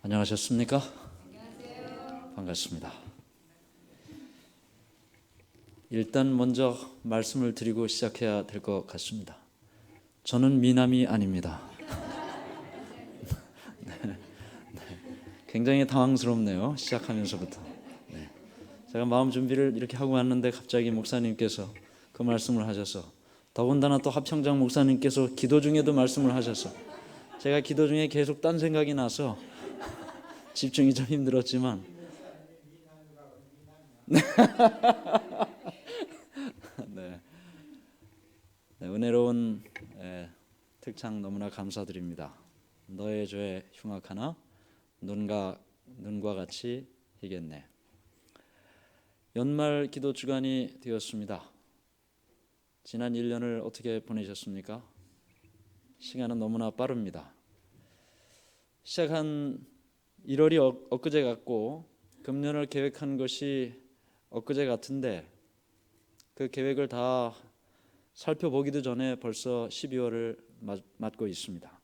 안녕하셨습니까? 반갑습니다. 일단 먼저 말씀을 드리고 시작해야 될 것 같습니다. 저는 미남이 아닙니다. 굉장히 당황스럽네요. 시작하면서부터. 제가 마음 준비를 이렇게 하고 왔는데 갑자기 목사님께서 그 말씀을 하셔서, 더군다나 또 합평장 목사님께서 기도 중에도 말씀을 하셔서 제가 기도 중에 계속 딴 생각이 나서 집중이 좀 힘들었지만 네. 은혜로운 특창 너무나 감사드립니다. 너의 죄 흉악하나 눈과 같이 희겠네. 연말 기도 주간이 되었습니다. 지난 1년을 어떻게 보내셨습니까? 시간은 너무나 빠릅니다. 시작한 1월이 엊그제 같고 금년을 계획한 것이 엊그제 같은데 그 계획을 다 살펴보기도 전에 벌써 12월을 맞고 있습니다.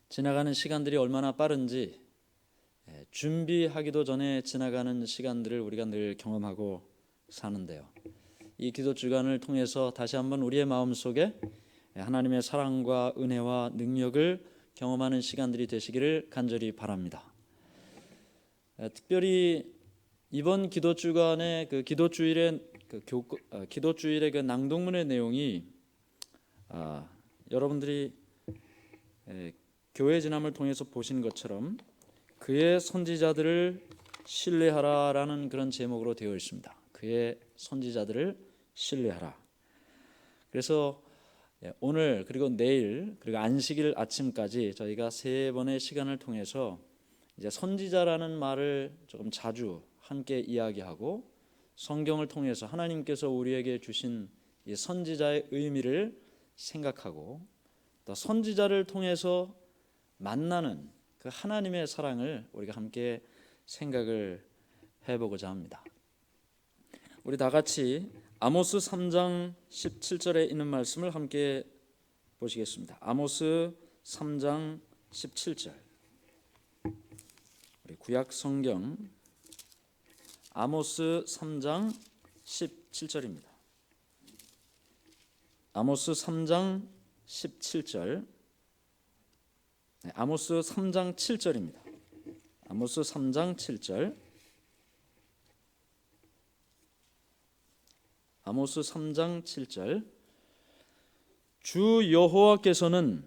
지나가는 시간들이 얼마나 빠른지 준비하기도 전에 지나가는 시간들을 우리가 늘 경험하고 사는데요. 이 기도 주간을 통해서 다시 한번 우리의 마음속에 하나님의 사랑과 은혜와 능력을 경험하는 시간들이 되시기를 간절히 바랍니다. 특별히 이번 기도 주간의 기도주일의 그 낭독문의 내용이 여러분들이 교회 지남을 통해서 보신 것처럼 그의 선지자들을 신뢰하라라는 그런 제목으로 되어 있습니다. 그의 선지자들을 신뢰하라. 그래서 오늘 그리고 내일 그리고 안식일 아침까지 저희가 3번의 시간을 통해서 이제 선지자라는 말을 조금 자주 함께 이야기하고 성경을 통해서 하나님께서 우리에게 주신 이 선지자의 의미를 생각하고 또 선지자를 통해서 만나는 그 하나님의 사랑을 우리가 함께 생각을 해보고자 합니다. 우리 다 같이 아모스 3장 17절에 있는 말씀을 함께 보시겠습니다. 아모스 3장 17절. 우리 구약 성경 아모스 3장 17절입니다. 아모스 3장 17절. 아모스 3장 7절입니다. 아모스 3장 7절. 아모스 3장 7절. 주 여호와께서는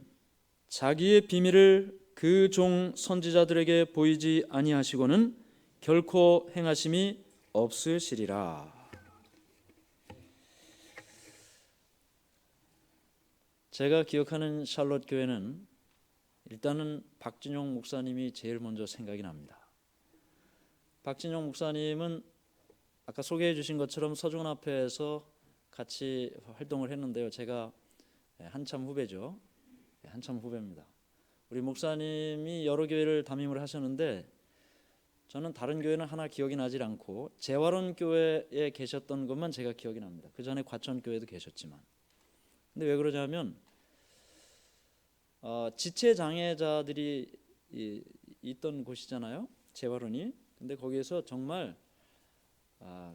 자기의 비밀을 그 종 선지자들에게 보이지 아니하시고는 결코 행하심이 없으시리라. 제가 기억하는 샬롯 교회는 일단은 박진용 목사님이 제일 먼저 생각이 납니다. 박진용 목사님은 아까 소개해 주신 것처럼 서중원 앞에서 같이 활동을 했는데요. 제가 한참 후배죠. 한참 후배입니다. 우리 목사님이 여러 교회를 담임을 하셨는데 저는 다른 교회는 하나 기억이 나질 않고 재활원 교회에 계셨던 것만 제가 기억이 납니다. 그 전에 과천 교회도 계셨지만. 근데 왜 그러냐면 지체 장애자들이 있던 곳이잖아요. 재활원이. 근데 거기에서 정말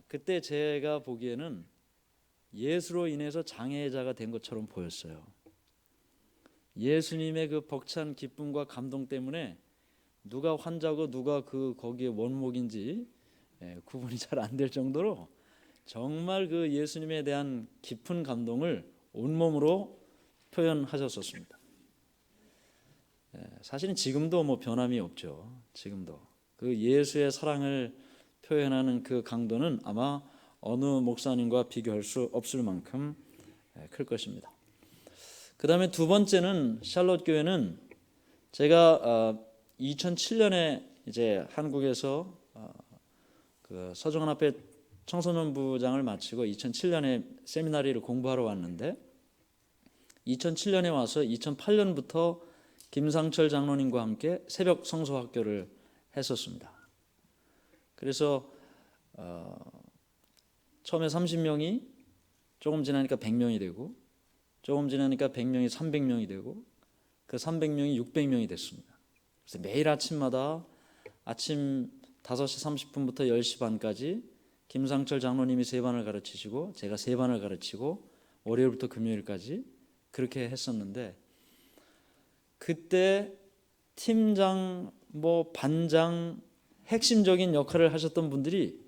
그때 제가 보기에는 예수로 인해서 장애자가 된 것처럼 보였어요. 예수님의 그 벅찬 기쁨과 감동 때문에 누가 환자고 누가 거기에 원목인지 구분이 잘 안 될 정도로 정말 그 예수님에 대한 깊은 감동을 온몸으로 표현하셨었습니다. 사실은 지금도 뭐 변함이 없죠. 지금도 그 예수의 사랑을 표현하는 그 강도는 아마 어느 목사님과 비교할 수 없을 만큼 클 것입니다. 그 다음에 두 번째는 샬롯 교회는 제가 2007년에 이제 한국에서 그 서정원 앞에 청소년부장을 마치고 2007년에 세미나리를 공부하러 왔는데 2007년에 와서 2008년부터 김상철 장로님과 함께 새벽 성서학교를 했었습니다. 그래서 처음에 30명이 조금 지나니까 100명이 되고 조금 지나니까 100명이 300명이 되고 그 300명이 600명이 됐습니다. 그래서 매일 아침마다 아침 5시 30분부터 10시 반까지 김상철 장로님이 3반을 가르치시고 제가 3반을 가르치고 월요일부터 금요일까지 그렇게 했었는데, 그때 팀장, 반장, 핵심적인 역할을 하셨던 분들이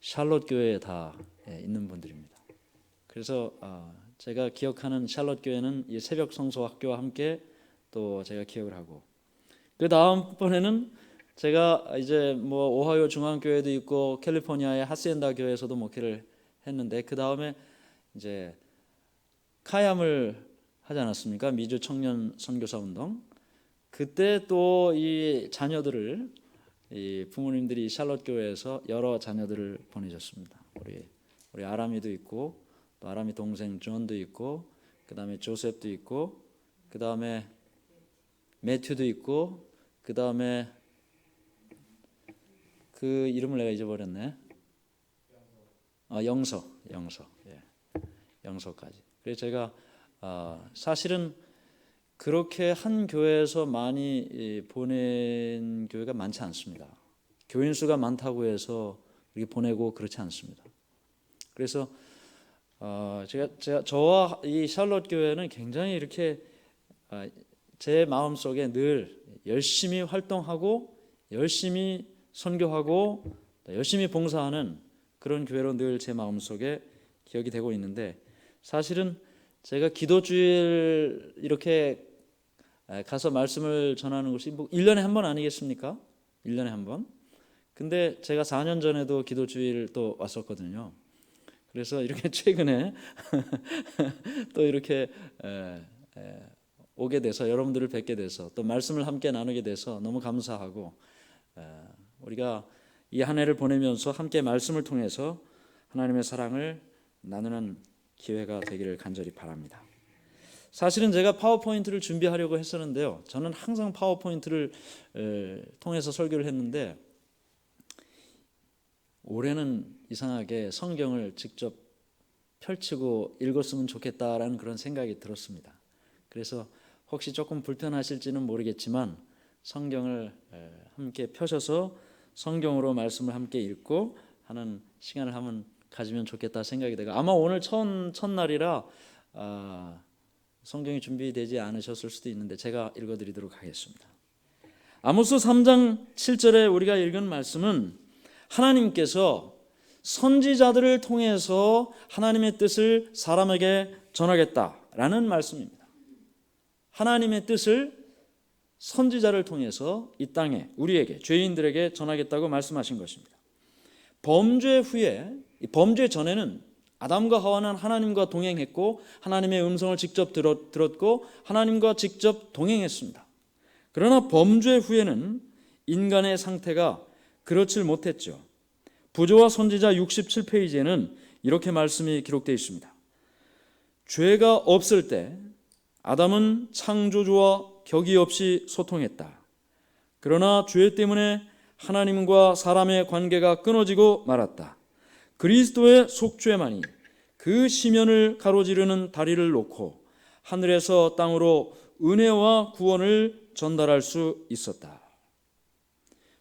샬롯 교회에 다 있는 분들입니다. 그래서 제가 기억하는 샬롯 교회는 이 새벽 성소 학교와 함께 또 제가 기억을 하고, 그 다음번에는 제가 이제 오하이오 중앙교회도 있고 캘리포니아의 하시엔다 교회에서도 목회를 했는데, 그 다음에 이제 카얌을 하지 않았습니까? 미주 청년 선교사 운동. 그때 또 이 자녀들을, 이 부모님들이 샬롯 교회에서 여러 자녀들을 보내셨습니다. 우리 아람이도 있고, 또 아람이 동생 존도 있고, 그 다음에 조셉도 있고, 그 다음에 매튜도 있고, 그 다음에 그 이름을 내가 잊어버렸네. 영서. 예. 영서까지. 그래서 제가 사실은 그렇게 한 교회에서 많이 보낸 교회가 많지 않습니다. 교인 수가 많다고 해서 이렇게 보내고 그렇지 않습니다. 그래서 저와 이 샬롯 교회는 굉장히 이렇게 제 마음속에 늘 열심히 활동하고 열심히 선교하고 열심히 봉사하는 그런 교회로 늘 제 마음속에 기억이 되고 있는데, 사실은 제가 기도주일 이렇게 가서 말씀을 전하는 것이 1년에 한 번 아니겠습니까? 1년에 한 번. 근데 제가 4년 전에도 기도주일 또 왔었거든요. 그래서 이렇게 최근에 또 이렇게 오게 돼서, 여러분들을 뵙게 돼서 또 말씀을 함께 나누게 돼서 너무 감사하고, 우리가 이 한 해를 보내면서 함께 말씀을 통해서 하나님의 사랑을 나누는 기회가 되기를 간절히 바랍니다. 사실은 제가 파워포인트를 준비하려고 했었는데요, 저는 항상 파워포인트를 통해서 설교를 했는데 올해는 이상하게 성경을 직접 펼치고 읽었으면 좋겠다라는 그런 생각이 들었습니다. 그래서 혹시 조금 불편하실지는 모르겠지만 성경을 함께 펴셔서 성경으로 말씀을 함께 읽고 하는 시간을 한번 가지면 좋겠다 생각이 되고, 아마 오늘 첫날이라 성경이 준비되지 않으셨을 수도 있는데 제가 읽어드리도록 하겠습니다. 아모스 3장 7절에 우리가 읽은 말씀은 하나님께서 선지자들을 통해서 하나님의 뜻을 사람에게 전하겠다라는 말씀입니다. 하나님의 뜻을 선지자를 통해서 이 땅에 우리에게, 죄인들에게 전하겠다고 말씀하신 것입니다. 범죄 후에, 범죄 전에는 아담과 하와는 하나님과 동행했고 하나님의 음성을 직접 들었고 하나님과 직접 동행했습니다. 그러나 범죄 후에는 인간의 상태가 그렇지 못했죠. 부조와 선지자 67페이지에는 이렇게 말씀이 기록되어 있습니다. 죄가 없을 때 아담은 창조주와 격이 없이 소통했다. 그러나 죄 때문에 하나님과 사람의 관계가 끊어지고 말았다. 그리스도의 속죄만이 그 시면을 가로지르는 다리를 놓고 하늘에서 땅으로 은혜와 구원을 전달할 수 있었다.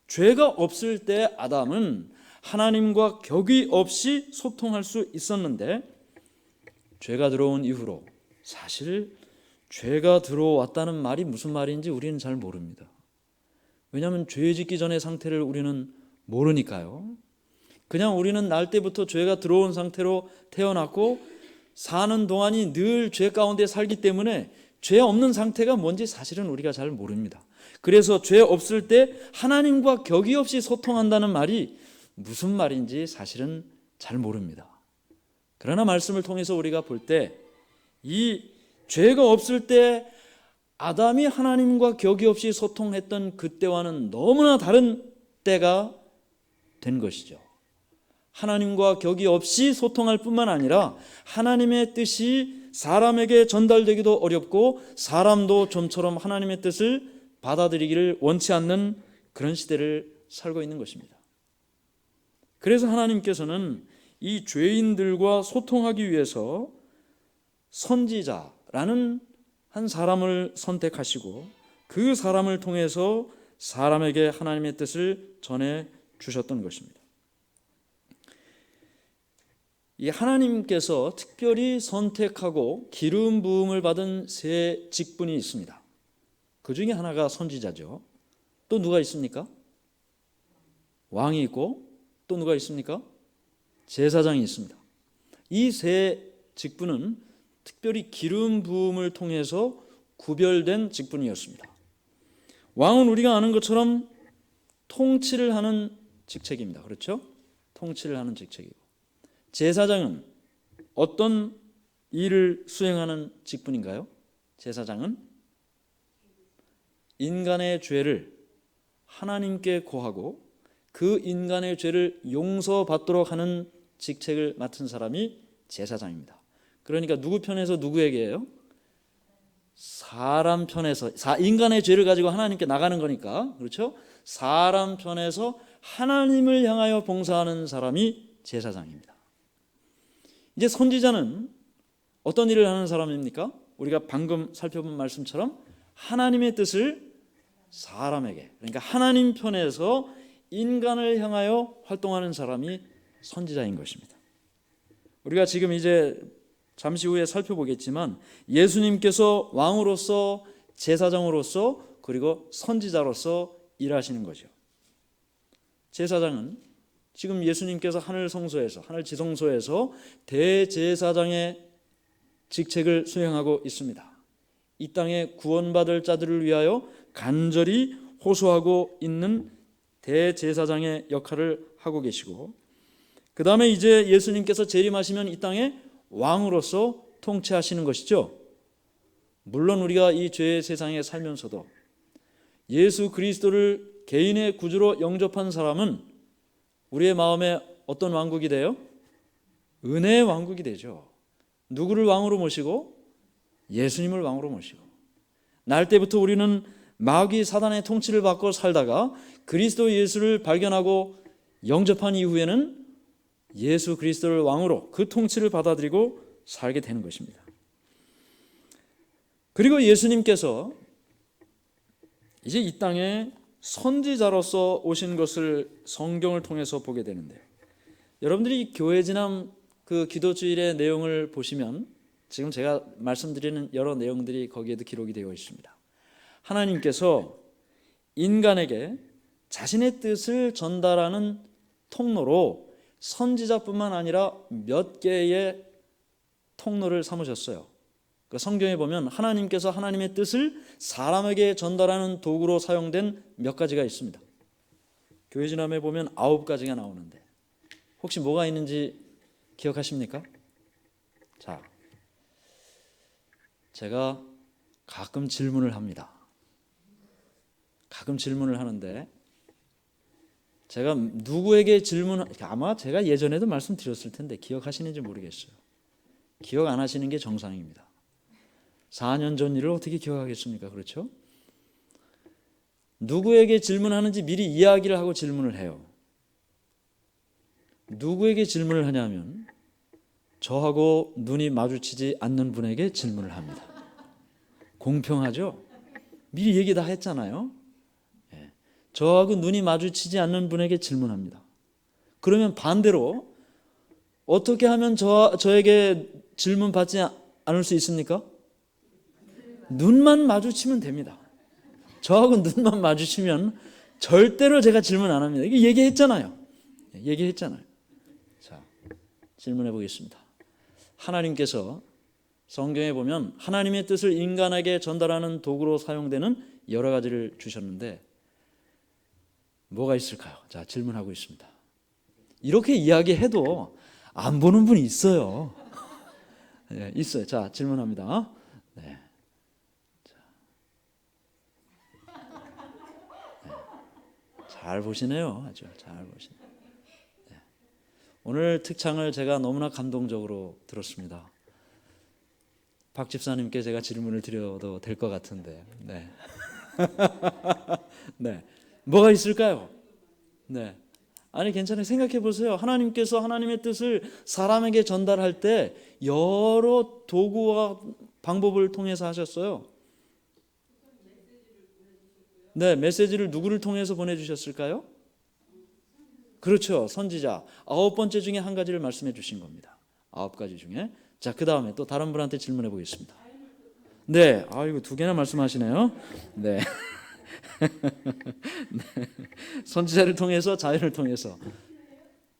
죄가 없을 때 아담은 하나님과 격이 없이 소통할 수 있었는데, 죄가 들어온 이후로 사실 죄가 들어왔다는 말이 무슨 말인지 우리는 잘 모릅니다. 왜냐하면 죄 짓기 전의 상태를 우리는 모르니까요. 그냥 우리는 날 때부터 죄가 들어온 상태로 태어났고 사는 동안이 늘 죄 가운데 살기 때문에 죄 없는 상태가 뭔지 사실은 우리가 잘 모릅니다. 그래서 죄 없을 때 하나님과 격이 없이 소통한다는 말이 무슨 말인지 사실은 잘 모릅니다. 그러나 말씀을 통해서 우리가 볼 때 이 죄가 없을 때 아담이 하나님과 격이 없이 소통했던 그때와는 너무나 다른 때가 된 것이죠. 하나님과 격이 없이 소통할 뿐만 아니라 하나님의 뜻이 사람에게 전달되기도 어렵고 사람도 좀처럼 하나님의 뜻을 받아들이기를 원치 않는 그런 시대를 살고 있는 것입니다. 그래서 하나님께서는 이 죄인들과 소통하기 위해서 선지자라는 한 사람을 선택하시고 그 사람을 통해서 사람에게 하나님의 뜻을 전해 주셨던 것입니다. 이 하나님께서 특별히 선택하고 기름 부음을 받은 세 직분이 있습니다. 그 중에 하나가 선지자죠. 또 누가 있습니까? 왕이 있고 또 누가 있습니까? 제사장이 있습니다. 이 세 직분은 특별히 기름 부음을 통해서 구별된 직분이었습니다. 왕은 우리가 아는 것처럼 통치를 하는 직책입니다. 그렇죠? 통치를 하는 직책이고, 제사장은 어떤 일을 수행하는 직분인가요? 제사장은 인간의 죄를 하나님께 고하고 그 인간의 죄를 용서받도록 하는 직책을 맡은 사람이 제사장입니다. 그러니까 누구 편에서 누구에게요? 사람 편에서, 인간의 죄를 가지고 하나님께 나가는 거니까, 그렇죠? 사람 편에서 하나님을 향하여 봉사하는 사람이 제사장입니다. 이제 선지자는 어떤 일을 하는 사람입니까? 우리가 방금 살펴본 말씀처럼 하나님의 뜻을 사람에게, 그러니까 하나님 편에서 인간을 향하여 활동하는 사람이 선지자인 것입니다. 우리가 지금 이제 잠시 후에 살펴보겠지만 예수님께서 왕으로서, 제사장으로서, 그리고 선지자로서 일하시는 거죠. 제사장은 지금 예수님께서 하늘 성소에서, 하늘 지성소에서 대제사장의 직책을 수행하고 있습니다. 이 땅에 구원받을 자들을 위하여 간절히 호소하고 있는 대제사장의 역할을 하고 계시고, 그 다음에 이제 예수님께서 재림하시면 이 땅에 왕으로서 통치하시는 것이죠. 물론 우리가 이 죄의 세상에 살면서도 예수 그리스도를 개인의 구주로 영접한 사람은 우리의 마음에 어떤 왕국이 돼요? 은혜의 왕국이 되죠. 누구를 왕으로 모시고? 예수님을 왕으로 모시고. 날 때부터 우리는 마귀 사단의 통치를 받고 살다가 그리스도 예수를 발견하고 영접한 이후에는 예수 그리스도를 왕으로 그 통치를 받아들이고 살게 되는 것입니다. 그리고 예수님께서 이제 이 땅에 선지자로서 오신 것을 성경을 통해서 보게 되는데, 여러분들이 교회 지남 그 기도주일의 내용을 보시면 지금 제가 말씀드리는 여러 내용들이 거기에도 기록이 되어 있습니다. 하나님께서 인간에게 자신의 뜻을 전달하는 통로로 선지자뿐만 아니라 몇 개의 통로를 삼으셨어요. 그 성경에 보면 하나님께서 하나님의 뜻을 사람에게 전달하는 도구로 사용된 몇 가지가 있습니다. 교회 지남에 보면 9가지가 나오는데 혹시 뭐가 있는지 기억하십니까? 자, 제가 가끔 질문을 합니다. 가끔 질문을 하는데 제가 누구에게 아마 제가 예전에도 말씀드렸을 텐데 기억하시는지 모르겠어요. 기억 안 하시는 게 정상입니다. 4년 전 일을 어떻게 기억하겠습니까? 그렇죠? 누구에게 질문하는지 미리 이야기를 하고 질문을 해요. 누구에게 질문을 하냐면 저하고 눈이 마주치지 않는 분에게 질문을 합니다. 공평하죠? 미리 얘기 다 했잖아요. 저하고 눈이 마주치지 않는 분에게 질문합니다. 그러면 반대로 어떻게 하면 저에게 질문 받지 않을 수 있습니까? 눈만 마주치면 됩니다. 저하고 눈만 마주치면 절대로 제가 질문 안 합니다. 이게 얘기했잖아요. 자, 질문해 보겠습니다. 하나님께서 성경에 보면 하나님의 뜻을 인간에게 전달하는 도구로 사용되는 여러 가지를 주셨는데 뭐가 있을까요? 자, 질문하고 있습니다. 이렇게 이야기해도 안 보는 분이 있어요. 네, 있어요. 자, 질문합니다. 네. 잘 보시네요. 아주 잘 보시네요. 네. 오늘 특창을 제가 너무나 감동적으로 들었습니다. 박 집사님께 제가 질문을 드려도 될 것 같은데. 네. 네. 뭐가 있을까요? 네. 아니 괜찮아요. 생각해 보세요. 하나님께서 하나님의 뜻을 사람에게 전달할 때 여러 도구와 방법을 통해서 하셨어요. 네, 메시지를 누구를 통해서 보내주셨을까요? 그렇죠. 선지자. 9번째 중에 한 가지를 말씀해 주신 겁니다. 9가지 중에. 자, 그 다음에 또 다른 분한테 질문해 보겠습니다. 네, 아이고 2개나 말씀하시네요. 네. 네. 선지자를 통해서, 자연을 통해서.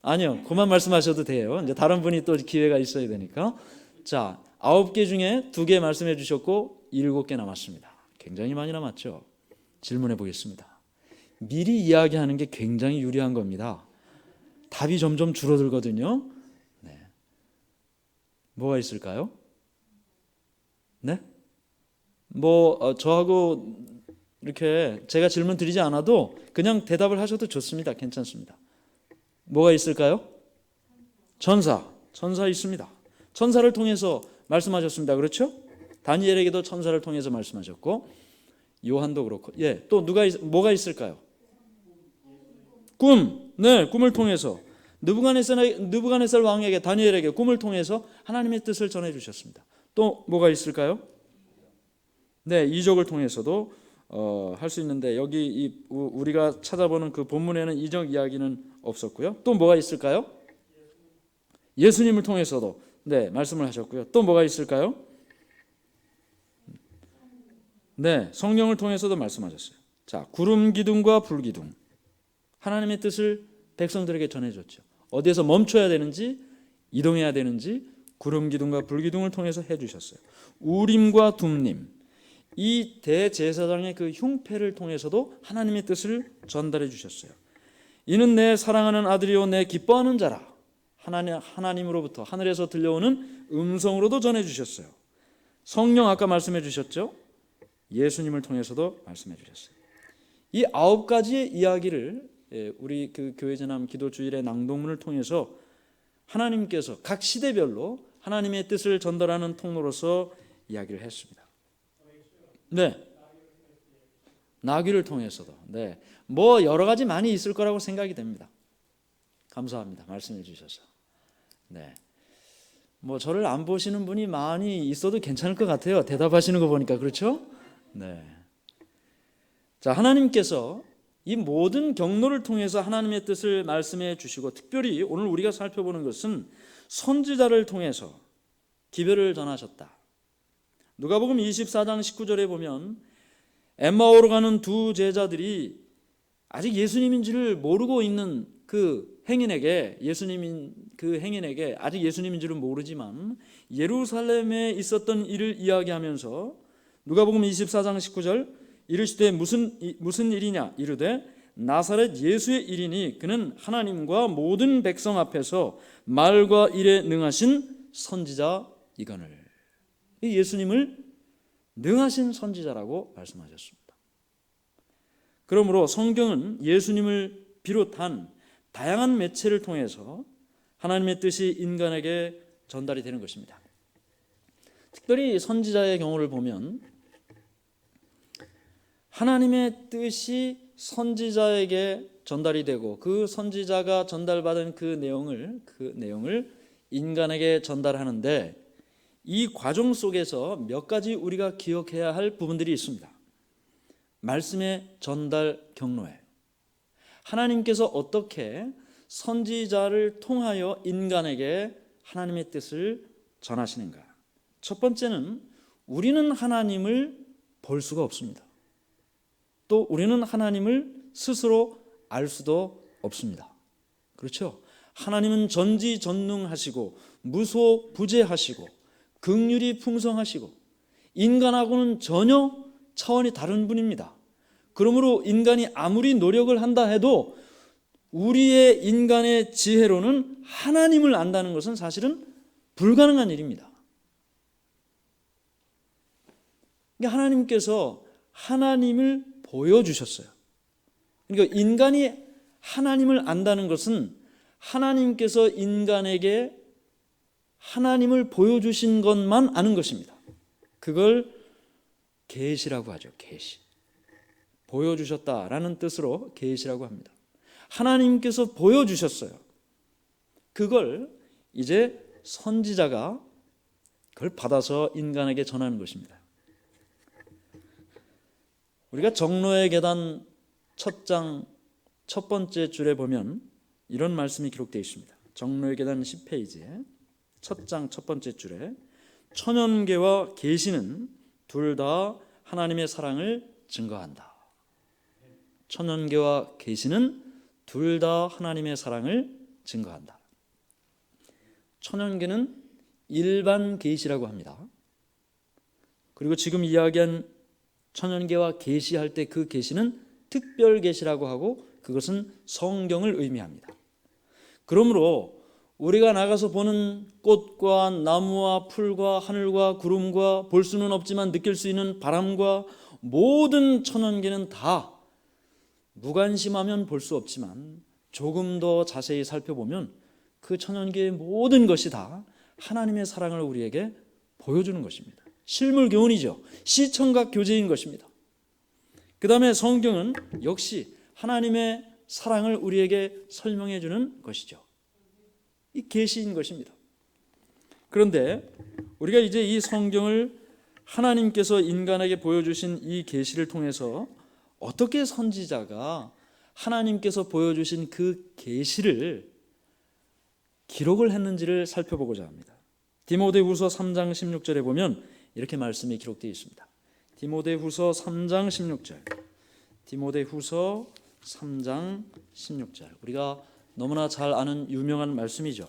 아니요, 그만 말씀하셔도 돼요. 이제 다른 분이 또 기회가 있어야 되니까. 자, 9개 중에 2개 말씀해 주셨고 7개 남았습니다. 굉장히 많이 남았죠. 질문해 보겠습니다. 미리 이야기하는 게 굉장히 유리한 겁니다. 답이 점점 줄어들거든요. 네. 뭐가 있을까요? 네? 저하고 이렇게 제가 질문 드리지 않아도 그냥 대답을 하셔도 좋습니다. 괜찮습니다. 뭐가 있을까요? 천사 있습니다. 천사를 통해서 말씀하셨습니다. 그렇죠? 다니엘에게도 천사를 통해서 말씀하셨고, 요한도 그렇고, 예, 또 뭐가 있을까요? 꿈, 네, 꿈을 통해서 느부갓네살 왕에게, 다니엘에게 꿈을 통해서 하나님의 뜻을 전해 주셨습니다. 또 뭐가 있을까요? 네, 이적을 통해서도 할 수 있는데, 여기 우리가 찾아보는 그 본문에는 이적 이야기는 없었고요. 또 뭐가 있을까요? 예수님을 통해서도 네, 말씀을 하셨고요. 또 뭐가 있을까요? 네, 성령을 통해서도 말씀하셨어요. 자, 구름 기둥과 불 기둥, 하나님의 뜻을 백성들에게 전해줬죠. 어디에서 멈춰야 되는지, 이동해야 되는지 구름 기둥과 불 기둥을 통해서 해주셨어요. 우림과 둠림, 이 대제사장의 그 흉패를 통해서도 하나님의 뜻을 전달해 주셨어요. 이는 내 사랑하는 아들이요 내 기뻐하는 자라. 하나님으로부터 하늘에서 들려오는 음성으로도 전해 주셨어요. 성령 아까 말씀해 주셨죠? 예수님을 통해서도 말씀해 주셨어요. 이 9가지의 이야기를 우리 그 교회전함 기도주일의 낭독문을 통해서 하나님께서 각 시대별로 하나님의 뜻을 전달하는 통로로서 이야기를 했습니다. 네, 나귀를 통해서도 네, 여러 가지 많이 있을 거라고 생각이 됩니다. 감사합니다. 말씀해 주셔서. 네, 저를 안 보시는 분이 많이 있어도 괜찮을 것 같아요. 대답하시는 거 보니까. 그렇죠? 네. 자, 하나님께서 이 모든 경로를 통해서 하나님의 뜻을 말씀해 주시고, 특별히 오늘 우리가 살펴보는 것은 선지자를 통해서 기별을 전하셨다. 누가복음 24장 19절에 보면 엠마오로 가는 2 제자들이 아직 예수님인지를 모르고 있는 그 행인에게, 아직 예수님인 줄은 모르지만 예루살렘에 있었던 일을 이야기하면서 누가복음 24장 19절, 이르시되 무슨 일이냐 이르되 나사렛 예수의 일이니 그는 하나님과 모든 백성 앞에서 말과 일에 능하신 선지자이거늘. 예수님을 능하신 선지자라고 말씀하셨습니다. 그러므로 성경은 예수님을 비롯한 다양한 매체를 통해서 하나님의 뜻이 인간에게 전달이 되는 것입니다. 특별히 선지자의 경우를 보면 하나님의 뜻이 선지자에게 전달이 되고, 그 선지자가 전달받은 그 내용을 인간에게 전달하는데, 이 과정 속에서 몇 가지 우리가 기억해야 할 부분들이 있습니다. 말씀의 전달 경로에 하나님께서 어떻게 선지자를 통하여 인간에게 하나님의 뜻을 전하시는가. 첫 번째는 우리는 하나님을 볼 수가 없습니다. 또 우리는 하나님을 스스로 알 수도 없습니다. 그렇죠? 하나님은 전지전능하시고 무소부재하시고 긍휼이 풍성하시고 인간하고는 전혀 차원이 다른 분입니다. 그러므로 인간이 아무리 노력을 한다 해도 우리의 인간의 지혜로는 하나님을 안다는 것은 사실은 불가능한 일입니다. 그러니까 하나님께서 하나님을 보여주셨어요. 그러니까 인간이 하나님을 안다는 것은 하나님께서 인간에게 하나님을 보여주신 것만 아는 것입니다. 그걸 계시라고 하죠. 계시. 보여주셨다라는 뜻으로 계시라고 합니다. 하나님께서 보여주셨어요. 그걸 이제 선지자가 그걸 받아서 인간에게 전하는 것입니다. 우리가 정로의 계단 첫 장 첫 번째 줄에 보면 이런 말씀이 기록되어 있습니다. 정로의 계단 10페이지에 첫 장 첫 번째 줄에 천연계와 계시는 둘 다 하나님의 사랑을 증거한다. 천연계와 계시는 둘 다 하나님의 사랑을 증거한다. 천연계는 일반 계시라고 합니다. 그리고 지금 이야기한 천연계와 계시할 때 그 계시는 특별 계시라고 하고 그것은 성경을 의미합니다. 그러므로 우리가 나가서 보는 꽃과 나무와 풀과 하늘과 구름과 볼 수는 없지만 느낄 수 있는 바람과 모든 천연계는 다 무관심하면 볼 수 없지만 조금 더 자세히 살펴보면 그 천연계의 모든 것이 다 하나님의 사랑을 우리에게 보여주는 것입니다. 실물 교훈이죠. 시청각 교제인 것입니다. 그 다음에 성경은 역시 하나님의 사랑을 우리에게 설명해 주는 것이죠. 이 계시인 것입니다. 그런데 우리가 이제 이 성경을 하나님께서 인간에게 보여주신 이 계시를 통해서 어떻게 선지자가 하나님께서 보여주신 그 계시를 기록을 했는지를 살펴보고자 합니다. 디모데후서 3장 16절에 보면 이렇게 말씀이 기록되어 있습니다. 디모데후서 3장 16절. 디모데후서 3장 16절. 우리가 너무나 잘 아는 유명한 말씀이죠.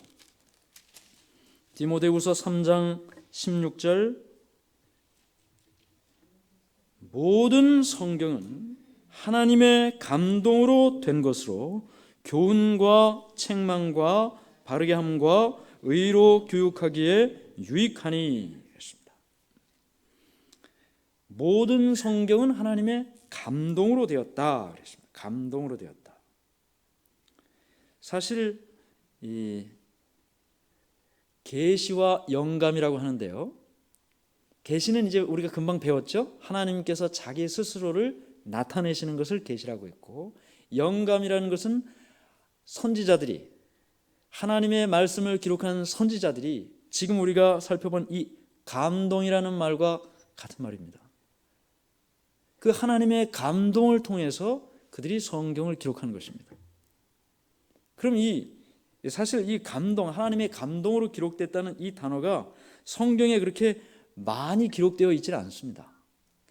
디모데후서 3장 16절. 모든 성경은 하나님의 감동으로 된 것으로 교훈과 책망과 바르게 함과 의로 교육하기에 유익하니 했습니다. 모든 성경은 하나님의 감동으로 되었다 그랬습니다. 감동으로 되었다. 사실 이 계시와 영감이라고 하는데요. 계시는 이제 우리가 금방 배웠죠. 하나님께서 자기 스스로를 나타내시는 것을 계시라고 했고, 영감이라는 것은 선지자들이 하나님의 말씀을 기록한 선지자들이 지금 우리가 살펴본 이 감동이라는 말과 같은 말입니다. 그 하나님의 감동을 통해서 그들이 성경을 기록하는 것입니다. 그럼 사실 이 감동, 하나님의 감동으로 기록됐다는 이 단어가 성경에 그렇게 많이 기록되어 있지는 않습니다.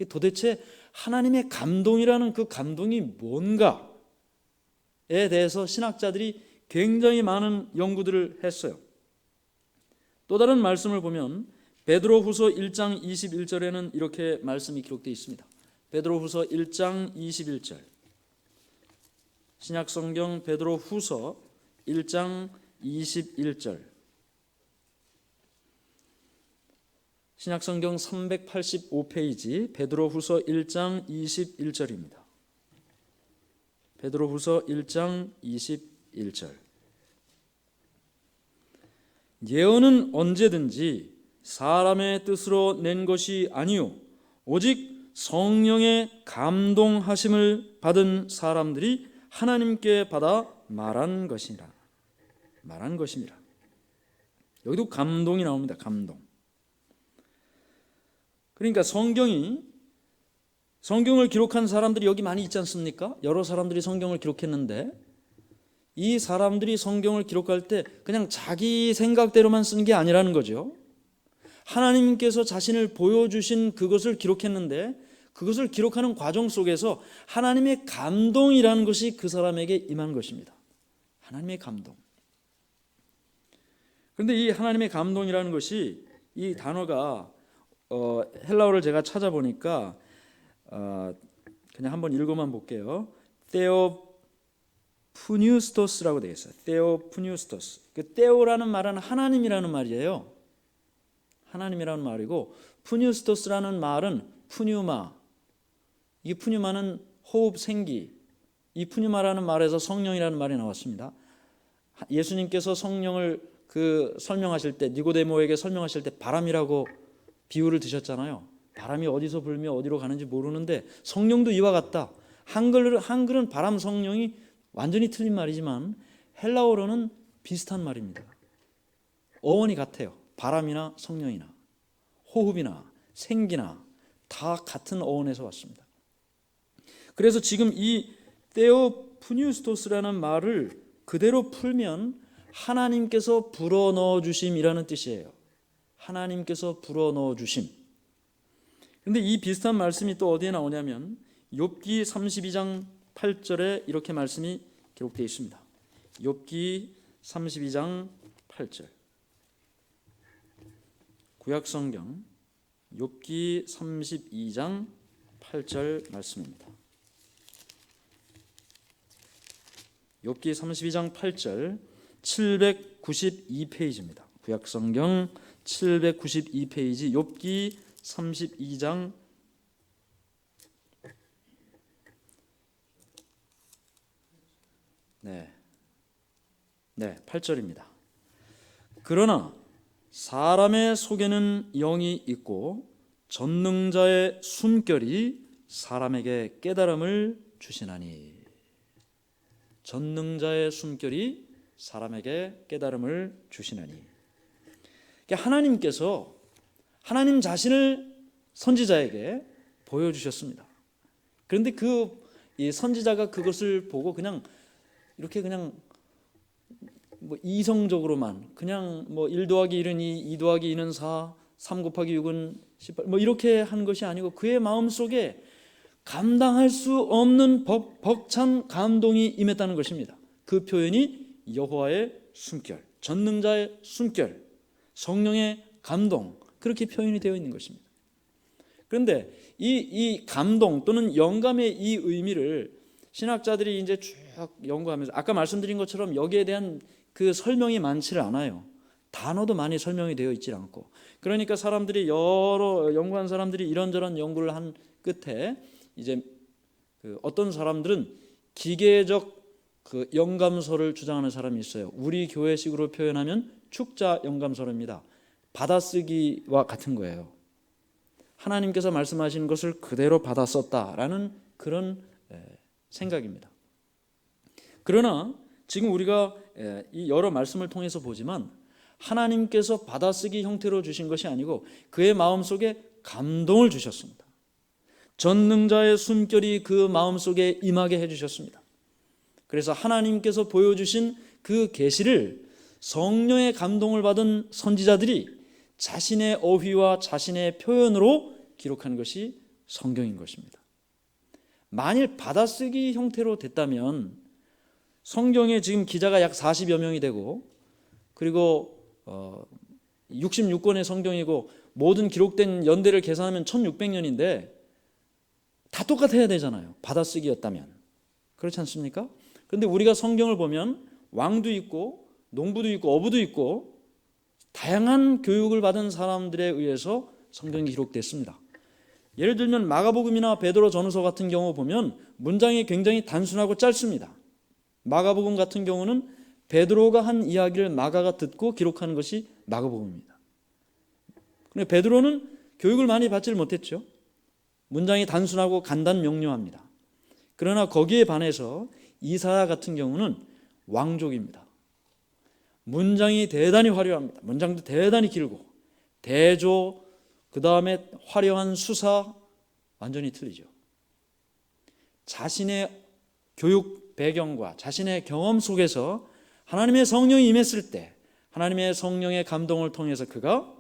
도대체 하나님의 감동이라는 그 감동이 뭔가에 대해서 신학자들이 굉장히 많은 연구들을 했어요. 또 다른 말씀을 보면 베드로후서 1장 21절에는 이렇게 말씀이 기록되어 있습니다. 베드로후서 1장 21절. 신약성경 베드로후서 1장 21절. 신약성경 385페이지 베드로후서 1장 21절입니다. 베드로후서 1장 21절. 예언은 언제든지 사람의 뜻으로 낸 것이 아니요 오직 성령의 감동하심을 받은 사람들이 하나님께 받아 말한 것이라. 말한 것입니다. 여기도 감동이 나옵니다. 감동. 그러니까 성경을 기록한 사람들이 여기 많이 있지 않습니까? 여러 사람들이 성경을 기록했는데 이 사람들이 성경을 기록할 때 그냥 자기 생각대로만 쓴 게 아니라는 거죠. 하나님께서 자신을 보여주신 그것을 기록했는데 그것을 기록하는 과정 속에서 하나님의 감동이라는 것이 그 사람에게 임한 것입니다. 하나님의 감동. 그런데 이 하나님의 감동이라는 것이 이 단어가 헬라어를 제가 찾아보니까 그냥 한번 읽어만 볼게요. theopneustos라고 되어 있어요. theopneustos. 그 theo라는 말은 하나님이라는 말이에요. 하나님이라는 말이고 pneustos라는 말은 푸뉴마. 이 푸뉴마는 호흡, 생기. 이 푸뉴마라는 말에서 성령이라는 말이 나왔습니다. 예수님께서 성령을 설명하실 때 니고데모에게 설명하실 때 바람이라고 비유를 드셨잖아요. 바람이 어디서 불며 어디로 가는지 모르는데 성령도 이와 같다. 한글은 바람, 성령이 완전히 틀린 말이지만 헬라어로는 비슷한 말입니다. 어원이 같아요. 바람이나 성령이나 호흡이나 생기나 다 같은 어원에서 왔습니다. 그래서 지금 이 테오프니우스토스라는 말을 그대로 풀면 하나님께서 불어넣어 주심이라는 뜻이에요. 하나님께서 불어넣어 주심. 그런데 이 비슷한 말씀이 또 어디에 나오냐면 욥기 32장 8절에 이렇게 말씀이 기록되어 있습니다. 욥기 32장 8절. 구약성경 욥기 32장 8절 말씀입니다. 욥기 32장 8절 792페이지입니다. 구약성경 792페이지 욥기 32장 네, 8절입니다. 그러나 사람의 속에는 영이 있고 전능자의 숨결이 사람에게 깨달음을 주시나니. 전능자의 숨결이 사람에게 깨달음을 주시나니. 그러니까 하나님께서 하나님 자신을 선지자에게 보여주셨습니다. 그런데 이 선지자가 그것을 보고 그냥 이렇게 그냥 뭐 이성적으로만 그냥 뭐 1 더하기 1은 2, 2 더하기 2는 4, 3 곱하기 6은 18 뭐 이렇게 한 것이 아니고 그의 마음속에 감당할 수 없는 벅찬 감동이 임했다는 것입니다. 그 표현이 여호와의 숨결, 전능자의 숨결, 성령의 감동, 그렇게 표현이 되어 있는 것입니다. 그런데 이 감동 또는 영감의 이 의미를 신학자들이 이제 쭉 연구하면서 아까 말씀드린 것처럼 여기에 대한 그 설명이 많지를 않아요. 단어도 많이 설명이 되어 있지 않고. 그러니까 사람들이 여러 연구한 사람들이 이런저런 연구를 한 끝에 이제 어떤 사람들은 기계적 그 영감서를 주장하는 사람이 있어요. 우리 교회식으로 표현하면 축자 영감서입니다. 받아쓰기와 같은 거예요. 하나님께서 말씀하신 것을 그대로 받아 썼다라는 그런 생각입니다. 그러나 지금 우리가 이 여러 말씀을 통해서 보지만 하나님께서 받아쓰기 형태로 주신 것이 아니고 그의 마음속에 감동을 주셨습니다. 전능자의 숨결이 그 마음속에 임하게 해주셨습니다. 그래서 하나님께서 보여주신 그 계시를 성령의 감동을 받은 선지자들이 자신의 어휘와 자신의 표현으로 기록한 것이 성경인 것입니다. 만일 받아쓰기 형태로 됐다면 성경에 지금 기자가 약 40여 명이 되고 그리고 66권의 성경이고 모든 기록된 연대를 계산하면 1600년인데 다 똑같아야 되잖아요. 받아쓰기였다면. 그렇지 않습니까? 그런데 우리가 성경을 보면 왕도 있고 농부도 있고 어부도 있고 다양한 교육을 받은 사람들에 의해서 성경이 기록됐습니다. 예를 들면 마가복음이나 베드로 전후서 같은 경우 보면 문장이 굉장히 단순하고 짧습니다. 마가복음 같은 경우는 베드로가 한 이야기를 마가가 듣고 기록하는 것이 마가복음입니다. 그런데 베드로는 교육을 많이 받지를 못했죠. 문장이 단순하고 간단 명료합니다. 그러나 거기에 반해서 이사야 같은 경우는 왕족입니다. 문장이 대단히 화려합니다. 문장도 대단히 길고 대조, 그 다음에 화려한 수사, 완전히 틀리죠. 자신의 교육 배경과 자신의 경험 속에서 하나님의 성령이 임했을 때 하나님의 성령의 감동을 통해서 그가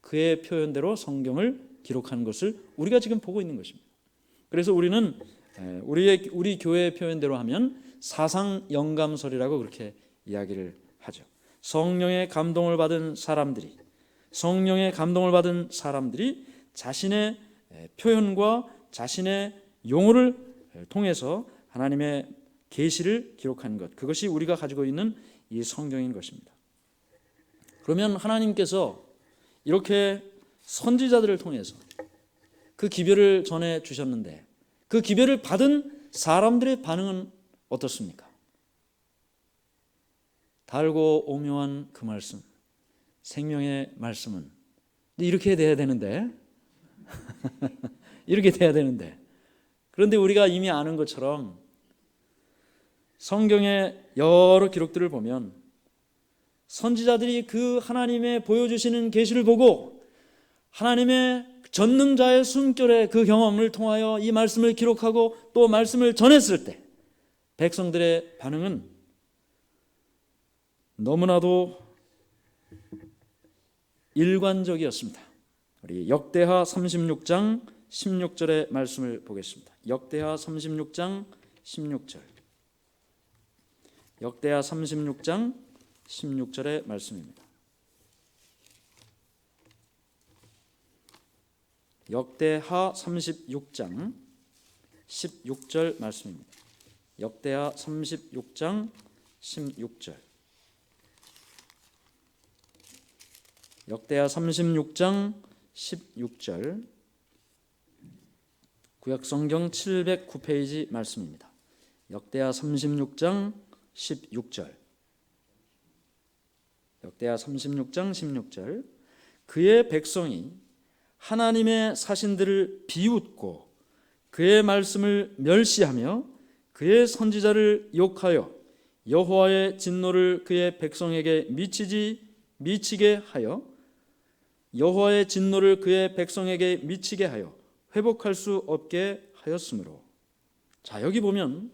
그의 표현대로 성경을 기록한 것을 우리가 지금 보고 있는 것입니다. 그래서 우리는 우리 교회의 표현대로 하면 사상 영감설이라고 그렇게 이야기를 하죠. 성령의 감동을 받은 사람들이 자신의 표현과 자신의 용어를 통해서 하나님의 계시를 기록한 것, 그것이 우리가 가지고 있는 이 성경인 것입니다. 그러면 하나님께서 이렇게 선지자들을 통해서 그 기별을 전해 주셨는데 그 기별을 받은 사람들의 반응은 어떻습니까? 달고 오묘한 그 말씀, 생명의 말씀은 이렇게 돼야 되는데 이렇게 돼야 되는데 그런데 우리가 이미 아는 것처럼 성경의 여러 기록들을 보면 선지자들이 그 하나님의 보여주시는 계시를 보고 하나님의 전능자의 숨결의 그 경험을 통하여 이 말씀을 기록하고 또 말씀을 전했을 때 백성들의 반응은 너무나도 일관적이었습니다. 우리 역대하 36장 16절의 말씀을 보겠습니다. 역대하 36장 16절. 역대하 36장 16절의 말씀입니다. 역대하 36장 16절 말씀입니다. 역대하 36장 16절. 역대하 36장 16절. 구약성경 709페이지 말씀입니다. 역대하 36장 16절. 역대하 36장 16절. 그의 백성이 하나님의 사신들을 비웃고 그의 말씀을 멸시하며 그의 선지자를 욕하여 여호와의 진노를 그의 백성에게 미치게 하여 여호와의 진노를 그의 백성에게 미치게 하여 회복할 수 없게 하였으므로. 자, 여기 보면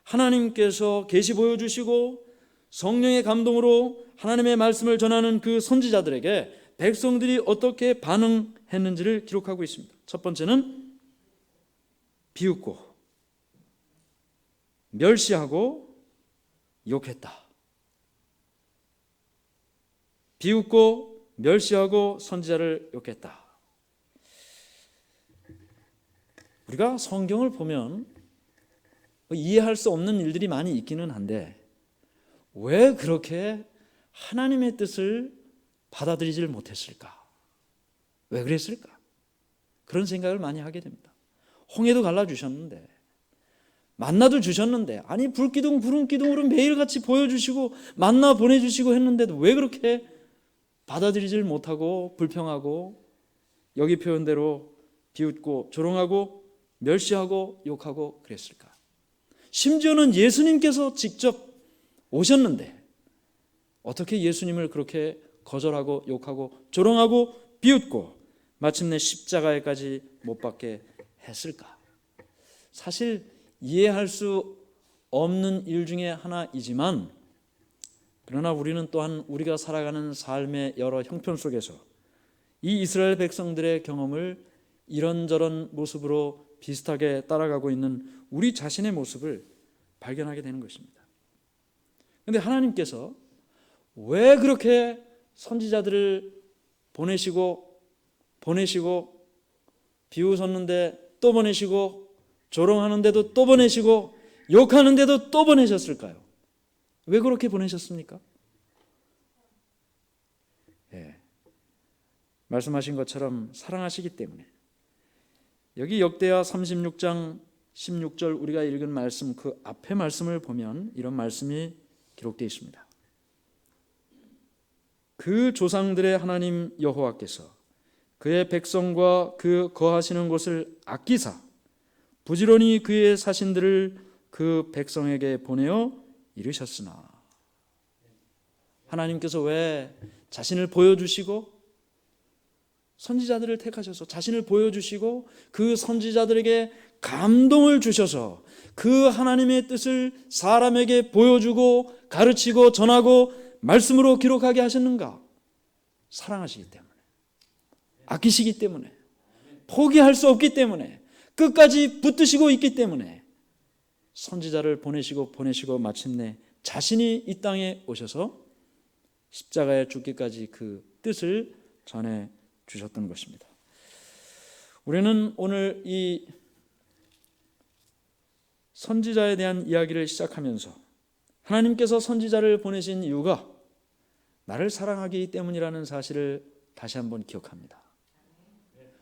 하나님께서 계시 보여주시고 성령의 감동으로 하나님의 말씀을 전하는 그 선지자들에게 백성들이 어떻게 반응했는지를 기록하고 있습니다. 첫 번째는 비웃고 멸시하고 욕했다. 비웃고 멸시하고 선지자를 욕했다. 우리가 성경을 보면 이해할 수 없는 일들이 많이 있기는 한데 왜 그렇게 하나님의 뜻을 받아들이질 못했을까? 왜 그랬을까? 그런 생각을 많이 하게 됩니다. 홍해도 갈라주셨는데, 만나도 주셨는데, 아니 불기둥 구름기둥으로 매일같이 보여주시고 만나 보내주시고 했는데도 왜 그렇게 받아들이질 못하고 불평하고 여기 표현대로 비웃고 조롱하고 멸시하고 욕하고 그랬을까? 심지어는 예수님께서 직접 오셨는데 어떻게 예수님을 그렇게 거절하고 욕하고 조롱하고 비웃고 마침내 십자가에까지 못 박게 했을까? 사실 이해할 수 없는 일 중에 하나이지만, 그러나 우리는 또한 우리가 살아가는 삶의 여러 형편 속에서 이 이스라엘 백성들의 경험을 이런저런 모습으로 비슷하게 따라가고 있는 우리 자신의 모습을 발견하게 되는 것입니다. 그런데 하나님께서 왜 그렇게 선지자들을 보내시고 비웃었는데 또 보내시고 조롱하는데도 또 보내시고 욕하는데도 또 보내셨을까요? 왜 그렇게 보내셨습니까? 말씀하신 것처럼 사랑하시기 때문에. 여기 역대하 36장 16절 우리가 읽은 말씀, 그 앞에 말씀을 보면 이런 말씀이 기록되어 있습니다. 그 조상들의 하나님 여호와께서 그의 백성과 그 거하시는 곳을 아끼사 부지런히 그의 사신들을 그 백성에게 보내어 이르셨으나. 하나님께서 왜 자신을 보여주시고 선지자들을 택하셔서 자신을 보여주시고 그 선지자들에게 감동을 주셔서 그 하나님의 뜻을 사람에게 보여주고 가르치고 전하고 말씀으로 기록하게 하셨는가? 사랑하시기 때문에, 아끼시기 때문에, 포기할 수 없기 때문에, 끝까지 붙드시고 있기 때문에 선지자를 보내시고 마침내 자신이 이 땅에 오셔서 십자가에 죽기까지 그 뜻을 전해 주셨던 것입니다. 우리는 오늘 이 선지자에 대한 이야기를 시작하면서 하나님께서 선지자를 보내신 이유가 나를 사랑하기 때문이라는 사실을 다시 한번 기억합니다.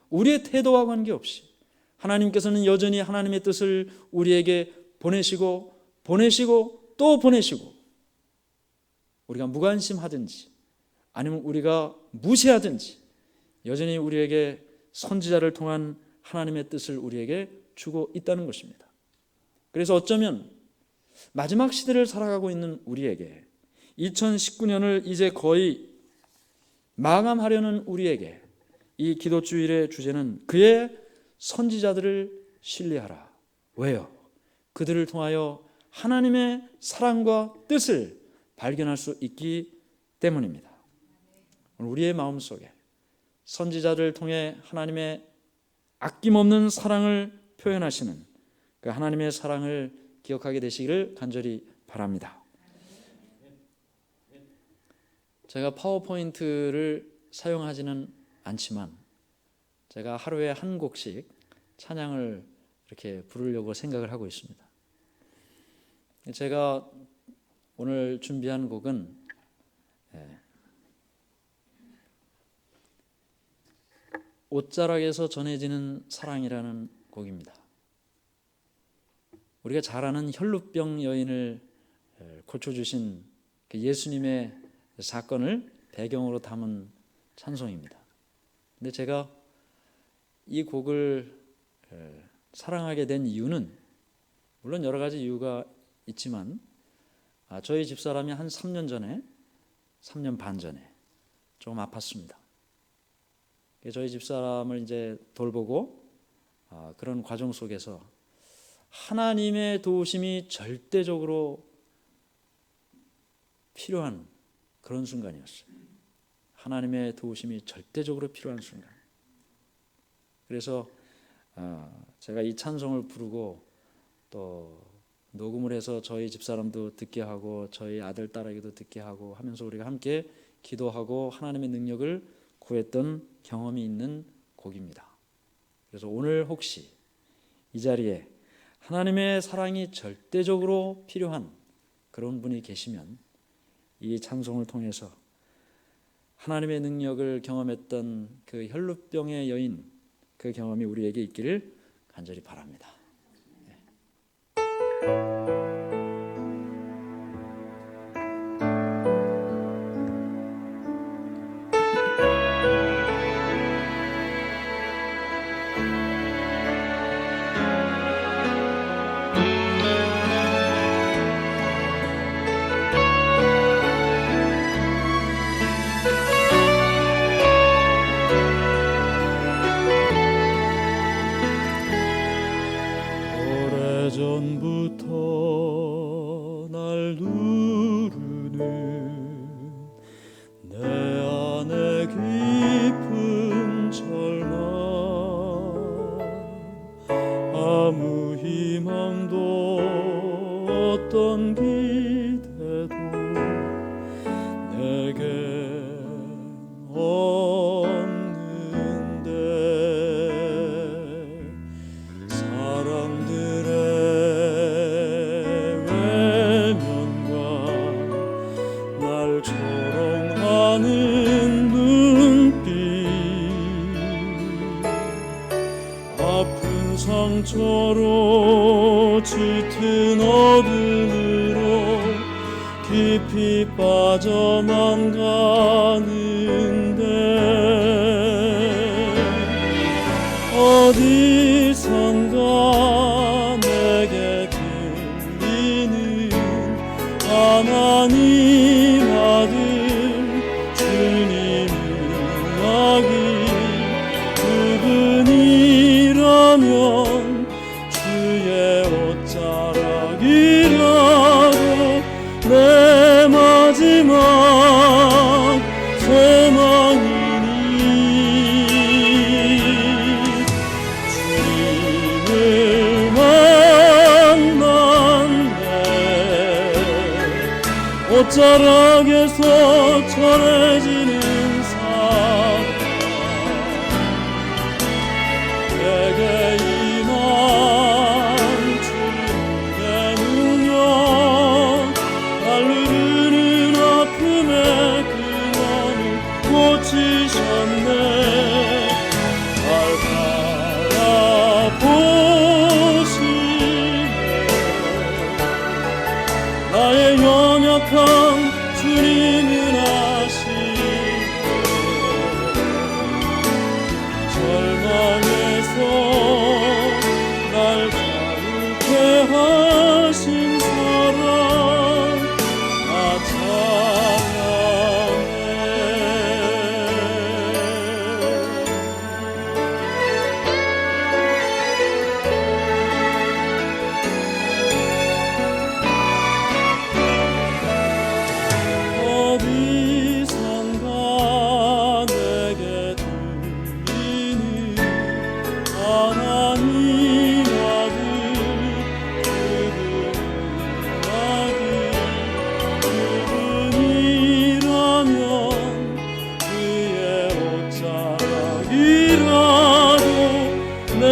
우리의 태도와 관계없이 하나님께서는 여전히 하나님의 뜻을 우리에게 보내시고 또 보내시고, 우리가 무관심하든지 아니면 우리가 무시하든지 여전히 우리에게 선지자를 통한 하나님의 뜻을 우리에게 주고 있다는 것입니다. 그래서 어쩌면 마지막 시대를 살아가고 있는 우리에게, 2019년을 이제 거의 마감하려는 우리에게 이 기도주일의 주제는 그의 선지자들을 신뢰하라. 왜요? 그들을 통하여 하나님의 사랑과 뜻을 발견할 수 있기 때문입니다. 우리의 마음속에 선지자들을 통해 하나님의 아낌없는 사랑을 표현하시는 그 하나님의 사랑을 기억하게 되시기를 간절히 바랍니다. 제가 파워포인트를 사용하지는 않지만 제가 하루에 한 곡씩 찬양을 이렇게 부르려고 생각을 하고 있습니다. 제가 오늘 준비한 곡은 옷자락에서 전해지는 사랑이라는 곡입니다. 우리가 잘 아는 혈루병 여인을 고쳐주신 그 예수님의 사건을 배경으로 담은 찬송입니다. 근데 제가 이 곡을 사랑하게 된 이유는 물론 여러 가지 이유가 있지만 저희 집사람이 한 3년 반 전에 조금 아팠습니다. 저희 집사람을 이제 돌보고 그런 과정 속에서 하나님의 도우심이 절대적으로 필요한 그런 순간이었어요. 하나님의 도우심이 절대적으로 필요한 순간. 그래서 제가 이 찬송을 부르고 또 녹음을 해서 저희 집사람도 듣게 하고 저희 아들 딸에게도 듣게 하고 하면서 우리가 함께 기도하고 하나님의 능력을 구했던 경험이 있는 곡입니다. 그래서 오늘 혹시 이 자리에 하나님의 사랑이 절대적으로 필요한 그런 분이 계시면 이 찬송을 통해서 하나님의 능력을 경험했던 그 혈루병의 여인, 그 경험이 우리에게 있기를 간절히 바랍니다. 오래전부터 날 누르는 내 안에 깊은 절망, 아무 희망도 어떤 기대도 내겐 없는데 사람들의 외면과 날 조롱하는 눈빛, 아픈 상처로 짙은 어둠으로 깊이 빠져만 가는데 어디선가 내게 들리는 하나님 아들 주님 이야기, 그분이라면 주의 옷자락이라도 내 마지막 소망이니 주님을 만났네. 옷자락에서 전해지는 사랑, 내게 임한 주의 능력, 날 누르는 아픔의 근원을 고치셨네. 날 바라보시네. 나의 연약한 주님은 아시네. 절망에서 날 자유케 하신 사랑 나 찬양해. 하나님 아들 그분이라면 그의 옷자락이라도 내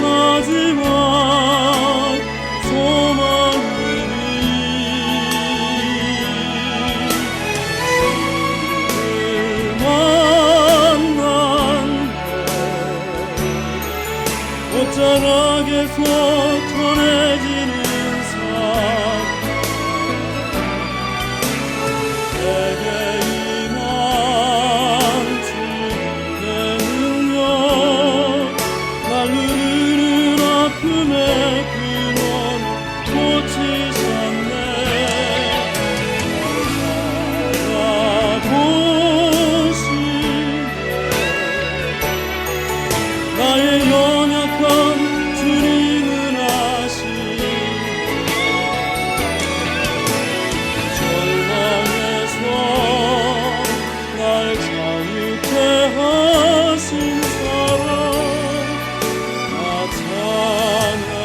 마지막 소망이니 주를 만난 옷자락에서 전해지는 사랑 내게 임한 주님의 능력 날 누르는 아픔의 근원 고치셨네 살아보시네 나의 연약한 주님은 아시네 절망에서 날 자유케 하신 사랑 나 찬양해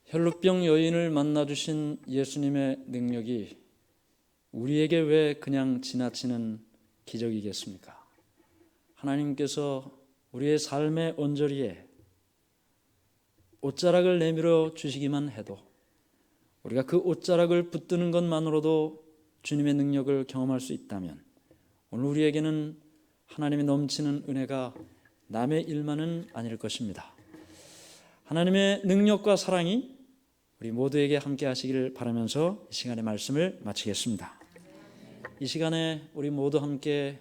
혈루병 여인을 만나 주신 예수님의 능력이 우리에게 왜 그냥 지나치는 기적이겠습니까? 하나님께서 우리의 삶의 언저리에 옷자락을 내밀어 주시기만 해도 우리가 그 옷자락을 붙드는 것만으로도 주님의 능력을 경험할 수 있다면 오늘 우리에게는 하나님의 넘치는 은혜가 남의 일만은 아닐 것입니다. 하나님의 능력과 사랑이 우리 모두에게 함께 하시기를 바라면서 이 시간의 말씀을 마치겠습니다. 이 시간에 우리 모두 함께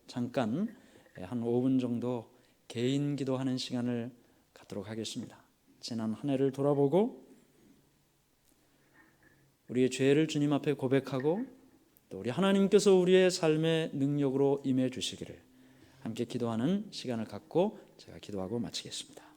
잠깐 한 5분 정도 개인 기도하는 시간을 갖도록 하겠습니다. 지난 한 해를 돌아보고 우리의 죄를 주님 앞에 고백하고 또 우리 하나님께서 우리의 삶의 능력으로 임해 주시기를 함께 기도하는 시간을 갖고 제가 기도하고 마치겠습니다.